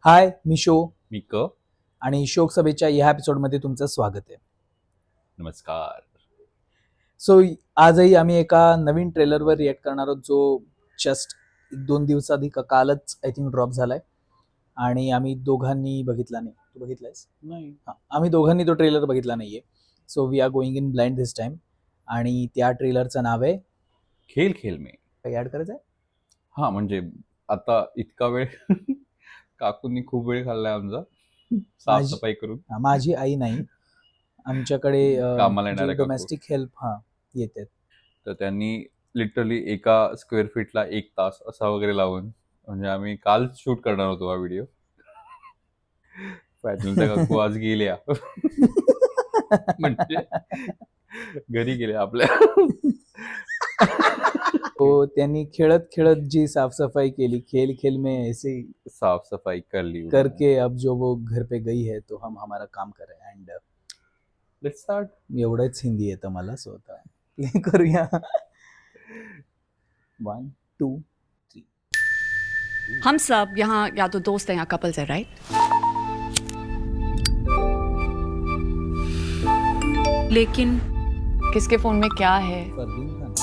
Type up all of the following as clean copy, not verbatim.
हाय, me show मी क. आणि शोकसभेच्या या एपिसोडमध्ये तुमचं स्वागत आहे. नमस्कार. सो आजही आम्ही एका नवीन ट्रेलरवर रिएक्ट करणार आहोत, जो जस्ट 1-2 दिवसाआधी कालच आय थिंक ड्रॉप झालाय आणि आम्ही दोघांनी बघितला नाही. तू बघितलायस? नाही. हां, आम्ही दोघांनी तो ट्रेलर बघितला नाहीये. So we are going in blind this time. आणि त्या ट्रेलरचं नाव आहे खेल खेल में. काही ऍड करायचं आहे? हा, म्हणजे आता इतका वेळ काकूंनी खूप वेळ खाल्लाय आमचा साफसफाई करून. माझी आई नाही, आमच्याकडे कामाला येणाऱ्या काकू. डोमेस्टिक हेल्प येते. तर त्यांनी लिटरली एका स्क्वेअर फीटला 1 तास असा वगैरे लावून, म्हणजे आम्ही काल शूट करणार होतो हा व्हिडिओ. फायनल काकू आज गेल्या. म्हणजे घरी गेल्या आपल्या. हो, त्यांनी खेळत खेळत जी साफसफाई केली, खेल खेल में ऐसे साफसफाई कर ली करके अब जो वो घर पे गई है तो हम हमारा काम करें. And let's start. एवढंच हिंदी येतं मला स्वतः. प्ले करूया. 1 2 3. हम सब यहाँ या तो दोस्त हैं या कपल्स हैं, राइट? लेकिन किसके फोन में क्या है परवीन खान.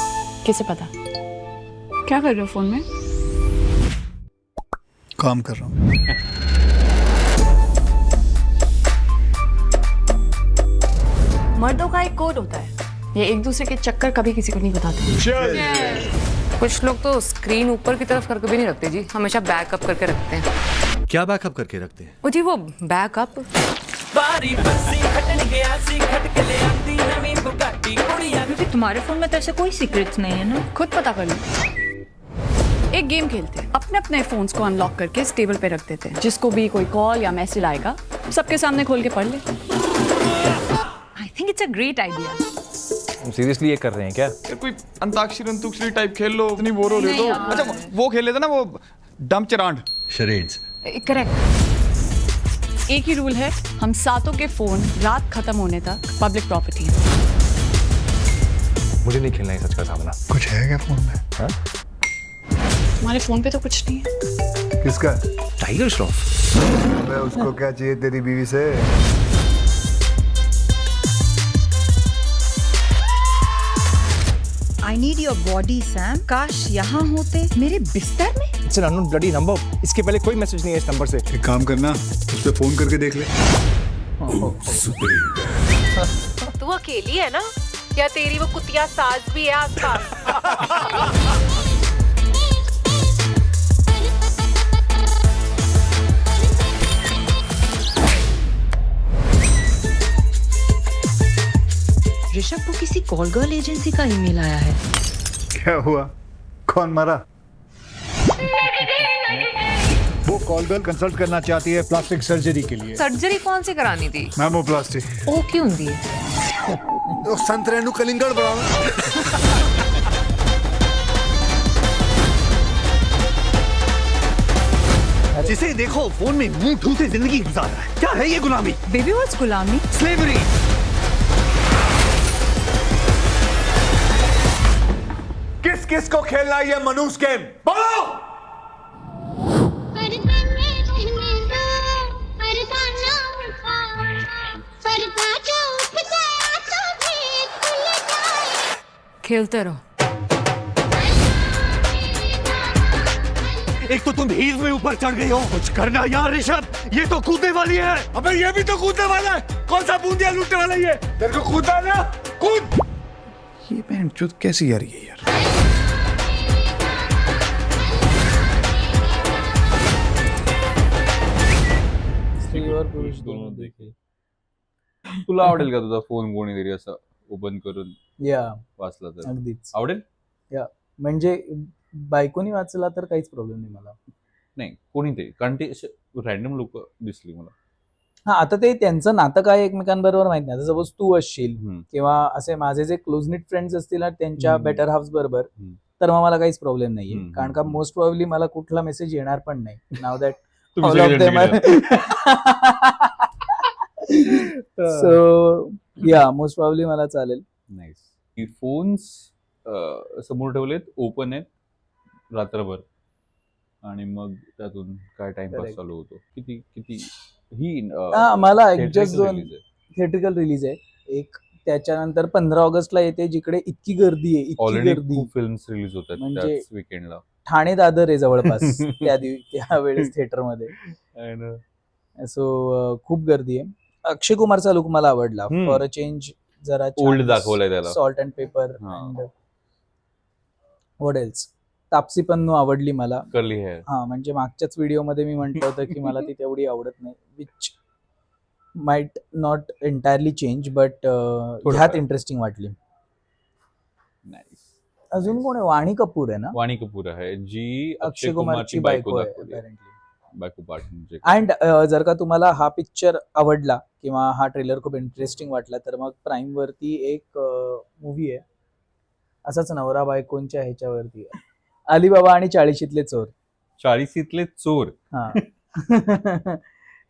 किसे पता? क्या कर रहे हो फोन में? काम कर रहा हूँ. मर्दों का एक कोड होता है, ये एक दूसरे के चक्कर कभी किसी को नहीं बताते. कुछ लोग तो स्क्रीन ऊपर की तरफ करके भी नहीं रखते जी, हमेशा बैकअप करके रखते हैं. क्या बैकअप करके रखते हैं? ओ जी वो बैकअप. क्योंकि तुम्हारे फोन में तो ऐसे कोई सीक्रेट्स नहीं है ना. खुद पता कर लो. एक गेम खेलते हैं, अपने अपने फोन्स को अनलॉक करके इस टेबल पे रख देते हैं. जिसको भी कोई कॉल या मैसेज आएगा सबके सामने खोल के पढ़ ले. I think it's a great idea. Seriously ये कर रहे हैं क्या? यार कोई अंताक्षरी अंतुक्षरी टाइप खेल लो, इतनी बोर हो रहे हो तो. अच्छा वो खेल लेते ना, वो डम चरांड. शरेड्स. करेक्ट. एक ही रूल है, हम सातों के फोन रात खत्म होने तक पब्लिक प्रॉपर्टी है. मुझे नहीं खेलना है सच का सामना. कुछ है क्या फोन में? हाँ? हमारे फोन पे तो कुछ नहीं है. किसका? टाइगर श्रॉफ. अबे उसको क्या चाहिए तेरी बीवी से? I need your body Sam. काश यहाँ होते मेरे बिस्तर में. It's an unknown bloody number. इसके पहले कोई मैसेज नहीं है इस नंबर से. एक काम करना, उस पे फोन करके देख ले. तू अकेली है ना, या तेरी वो कुतिया सास भी है आसपास? ऋषभ को किसी कॉल गर्ल एजेंसी का ईमेल आया है. क्या हुआ? कौन मरा? वो कॉल गर्ल कंसल्ट करना चाहती है प्लास्टिक सर्जरी के लिए. सर्जरी कौन सी करानी थी? मैमोप्लास्टी. ओ क्यों दी है? तो संत रेणु कलिंगड़ बढ़ाओ. जिसे देखो फोन में मुंह ढूंढते जिंदगी गुजार रहा है. क्या है ये गुलामी? बेबी व्हाट्स गुलामी? स्लेवरी. किस किस को खेलना है ये मनूस गेम? बोलो. खेलते रहो. एक तो तुम हील में ऊपर चढ़ गई हो. कुछ करना यार ऋषभ, ये तो कूदने वाली है. अबे ये भी तो कूदने वाला है. कौन सा बूंदिया लूटने वाला है ये? तेरे को कूदा ना, कूद. ये बहन चुद कैसी आ रही है यार? स्त्री और पुरुष दोनों देखे. तुला आवडेल का तुझा फोन कोणीतरी असं ओपन करून या वाचला तर? अगदीच. आवडेल? म्हणजे बायकोनी वाचला तर काहीच प्रॉब्लेम नाही मला. नाही, कोणी ते, कारण ते रॅन्डम लोक दिसली मला. हा, आता ते त्यांचं नातं काय एकमेकांबरोबर माहित नाही. आता सपोज तू असशील हम्म. किंवा असे माझे जे क्लोज निट फ्रेंड्स असतील ना त्यांच्या हम्म. बेटर हाफ्स बरोबर, हम्म. तर मग मला काहीच प्रॉब्लेम नाहीये. हम्म. कारण का मोस्ट प्रॉब्ली मला कुठला मेसेज येणार पण नाही. नाव दॅट तुम्ही ऑल ऑफ सगळे देम जण सो या मोस्ट प्रॉब्ली मला चालेल. नाईस. की फोन्स समोर ठेवलेत, ओपन आहेत रात्रभर, आणि मग त्यातून काय टाइमपास Correct. चालू होतो. किती किती ही मला theatrical जस्ट 2 release आहे. थिएट्रिकल रिलीज आहे एक. त्याच्यानंतर 15 ऑगस्टला येते, जिकडे इतकी गर्दी आहे, इतकी ऑलरेडी गर्दी. खूप फिल्म्स रिलीज होतात म्हणजे त्याच वीकेंडला. ठाणे दादर आहे जवळपास त्यावेळेस थिएटरमध्ये. सो खूप गर्दी आहे. अक्षय कुमारचा लुक मला आवडला. हम्म. फॉर अ चेंज जरा Old दाखवलंय त्याला. सॉल्ट अँड पेपर हा. And what else. Taapsee Pannu आवडली मला. Curly hair. हा, म्हणजे मागच्याच व्हिडिओमध्ये मी म्हटलं होतं की मला ती तेवढी आवडत नाही, which might not entirely change, but ह्यात इंटरेस्टिंग वाटली. नाईस. अजून कोण आहे? वाणी कपूर आहे ना, वाणी कपूर आहे जी अक्षय कुमारची बायको आहे दाखवली. apparently. बायको पार्ट म्हणजे अँड जर का तुम्हाला हा पिक्चर आवडला किंवा हा ट्रेलर खूप इंटरेस्टिंग वाटला, तर मग प्राईम वरती एक मूवी आहे असाच नवरा बायकोंच्या ह्याच्यावरती, अलिबाबा आणि 40शीतले चोर. 40शीतले चोर. हा.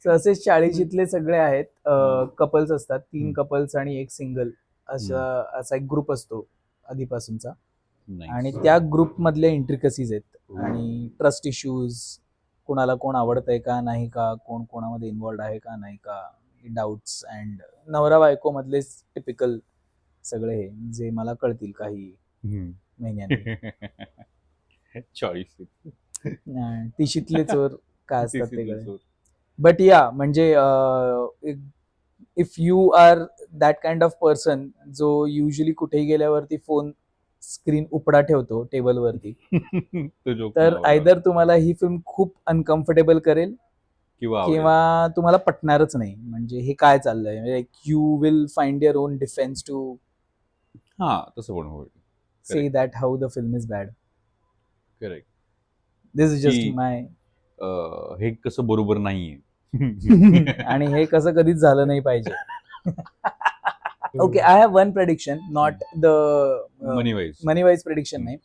So असेच 40शीतले सगळे आहेत, कपल्स असतात, 3 कपल्स आणि एक सिंगल असा एक ग्रुप असतो आधीपासूनचा. Nice. आणि त्या ग्रुप मधल्या इंट्रिकसीज आहेत आणि ट्रस्ट इश्यूज, कोणाला कोण आवडतंय का नाही का, कोण कोणामध्ये इन्व्हॉल्ड आहे का नाही का, डाऊट्स अँड नवरा बायको मधले टिपिकल सगळे हे जे मला कळतील काही हम्म. महिन्यांनी. 40शीत. तिशीतले चोर काय असतात ते तिशीतले कळेल. चोर. बट या म्हणजे if you are that kind of person जो युजली कुठेही गेल्यावरती फोन स्क्रीन उपडा ठेवतो टेबलवरती, तो joke तर मला आयदर तुम्हाला ही फिल्म खूप अनकम्फर्टेबल करेल किंवा आवडेल. किंवा तुम्हाला पटणारच नाही. म्हणजे हे काय चाललंय, you will find your own defence to हा तसं पण होईल. Say that how the film is bad. Correct. This is just की- माय. हे कसं बरोबर नाहीये. आणि हे कसं कधीच झालं नाही पाहिजे. Okay, I have one prediction, not the money wise. Money wise prediction नाही.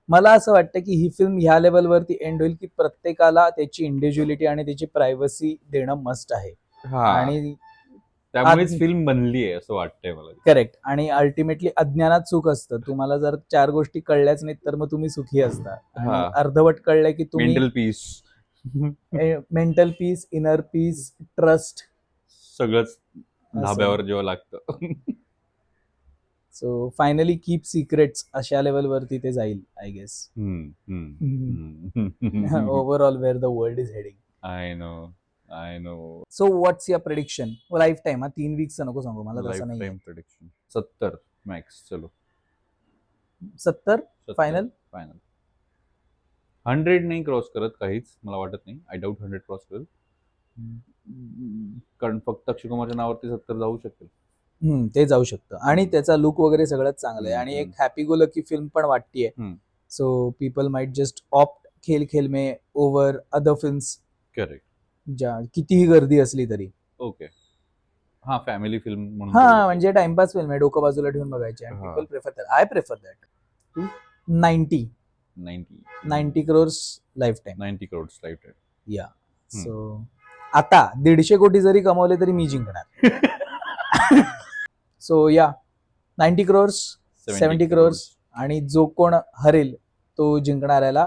मला असं वाटतं की ही फिल्म ह्या लेवलवरती एंड होईल की प्रत्येकाला त्याची इंडिव्हिज्युअलिटी आणि त्याची प्रायव्हसी देणं मस्ट आहे. हा आणि त्यामुळेच फिल्म बनली आहे असं वाटतंय मला. करेक्ट. आणि अल्टिमेटली अज्ञानात सुख असतं. तुम्हाला जर 4 गोष्टी कळल्याच नाहीत तर मग तुम्ही सुखी असता. आणि हा. अर्धवट कळलं की तुम्ही mental peace mental peace, inner peace, trust, सगळंच धाब्यावर जेव्हा लागतं. सो फायनली कीप सिक्रेट्स अशा लेवलवरती ते जाईल I guess. Overall where the world is heading. I know. So what's your prediction? Life time, 3 weeks नको सांगू मला, तसं नाही. Time prediction 70 max. चलो 70 फायनल. फायनल. 100 नाही क्रॉस करत काहीच, मला वाटत नाही. आय डाऊट 100 क्रॉस करेल. कारण फक्त अक्षय कुमारच्या नावावरती 70 जाऊ शकेल. ते जाऊ शकतं. आणि त्याचा लुक वगैरे सगळंच चांगलं आहे आणि एक हम्म. हॅपी गो लकी फिल्म पण वाटतीये. हम्म. So people might just opt खेल खेल में ओव्हर अदर फिल्म्स, करेक्ट. ज्या कितीही गर्दी असली तरी. ओके. हा फॅमिली फिल्म म्हणून. हा, म्हणजे टाइमपास फिल्म आहे, डोकं बाजूला ठेवून बघायची. आणि हा. People prefer that. I prefer that. 90 crores life time. 90 crores life time. या. सो आता 150 कोटी जरी कमवले तरी मी जिंकणार. सो या, 90 crores, 70 crores, आणि जो कोण हरेल तो जिंकणाऱ्याला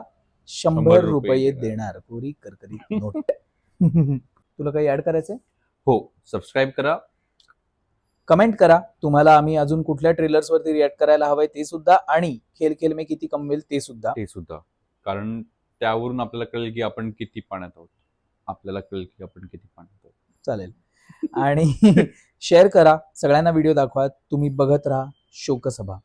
100 रुपये देणार. पुरी करकरीत नोट. तुला काही ऍड करायचंय? हो, सबस्क्राईब करा. कमेंट करा तुम्हाला आम्ही अजून कुठल्या ट्रेलर्स वरती रिॲक्ट करायला हवंय ते सुद्धा, आणि खेल खेल में किती कमवेल ते सुद्धा. ते सुद्धा, कारण त्यावरून आपल्याला कळेल की आपण किती पाण्यात आहोत. आपल्याला कळेल की आपण किती पाण्यात आहोत. चालेल. आणि शेअर करा, सगळ्यांना व्हिडिओ दाखवा. तुम्ही बघत राहा शोकसभा.